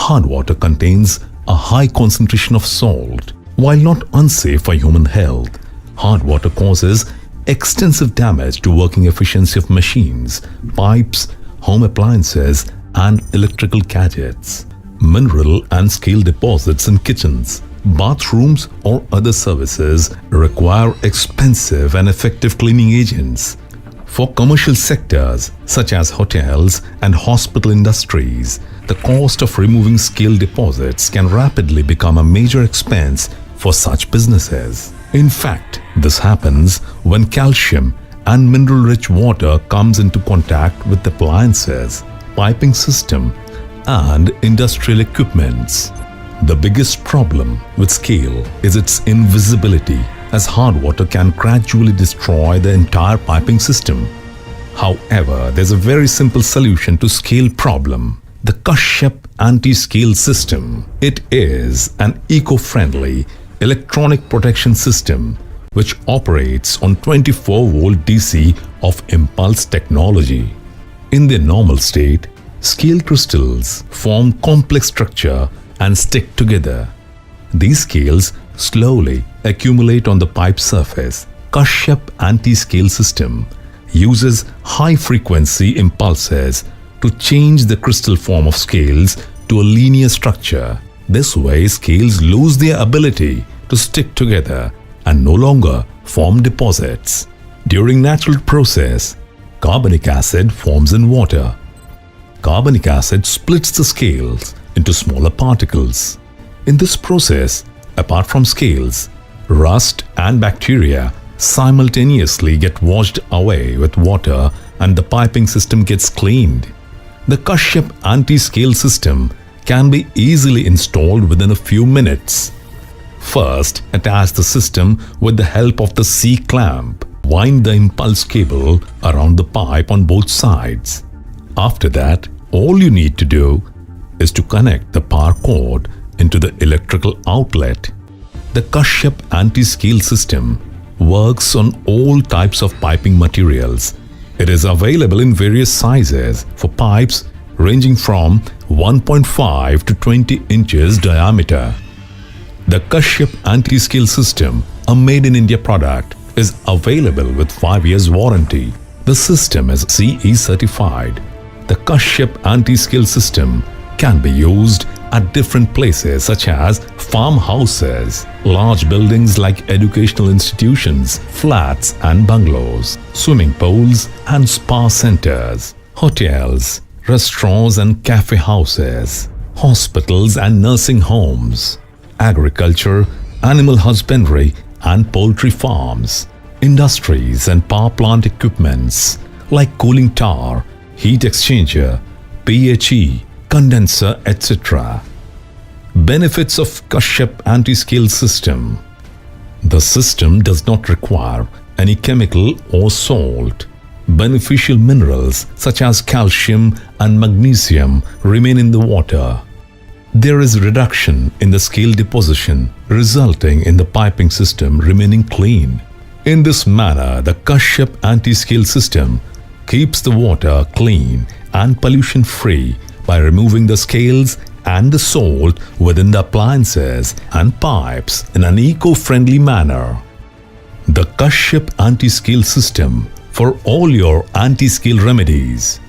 Hard water contains a high concentration of salt. While not unsafe for human health, hard water causes extensive damage to working efficiency of machines, pipes, home appliances, and electrical gadgets. Mineral and scale deposits in kitchens, bathrooms, or other services require expensive and effective cleaning agents. For commercial sectors such as hotels and hospital industries, the cost of removing scale deposits can rapidly become a major expense for such businesses. In fact, this happens when calcium and mineral-rich water comes into contact with appliances, piping system, and industrial equipments. The biggest problem with scale is its invisibility, as hard water can gradually destroy the entire piping system. However, there's a very simple solution to scale problem: the Kashyap anti-scale system. It is an eco-friendly electronic protection system which operates on 24-volt DC of impulse technology. In their normal state, scale crystals form complex structure and stick together. These scales slowly accumulate on the pipe surface. Kashyap anti-scale system uses high-frequency impulses to change the crystal form of scales to a linear structure. This way, scales lose their ability to stick together and no longer form deposits. During natural process, carbonic acid forms in water. Carbonic acid splits the scales into smaller particles. In this process, apart from scales, rust and bacteria simultaneously get washed away with water and the piping system gets cleaned. The Kashyap anti-scale system can be easily installed within a few minutes. First, attach the system with the help of the C-clamp. Wind the impulse cable around the pipe on both sides. After that, all you need to do is to connect the power cord into the electrical outlet. The Kashyap anti-scale system works on all types of piping materials. It is available in various sizes for pipes ranging from 1.5 to 20 inches diameter. The Kashyap anti-scale system, a made-in-India product, is available with 5 years warranty. The system is CE certified. The Kashyap anti-scale system can be used at different places such as farmhouses, large buildings like educational institutions, flats and bungalows, swimming pools and spa centers, hotels, restaurants and cafe houses, hospitals and nursing homes, agriculture, animal husbandry and poultry farms, industries and power plant equipments like cooling tower, heat exchanger, PHE, condenser, etc. Benefits of Kashyap anti-scale system. The system does not require any chemical or salt. Beneficial minerals such as calcium and magnesium remain in the water. There is reduction in the scale deposition, resulting in the piping system remaining clean. In this manner, the Kashyap anti-scale system keeps the water clean and pollution-free by removing the scales and the salt within the appliances and pipes in an eco-friendly manner. The Kashyap anti-scale system for all your anti-scale remedies.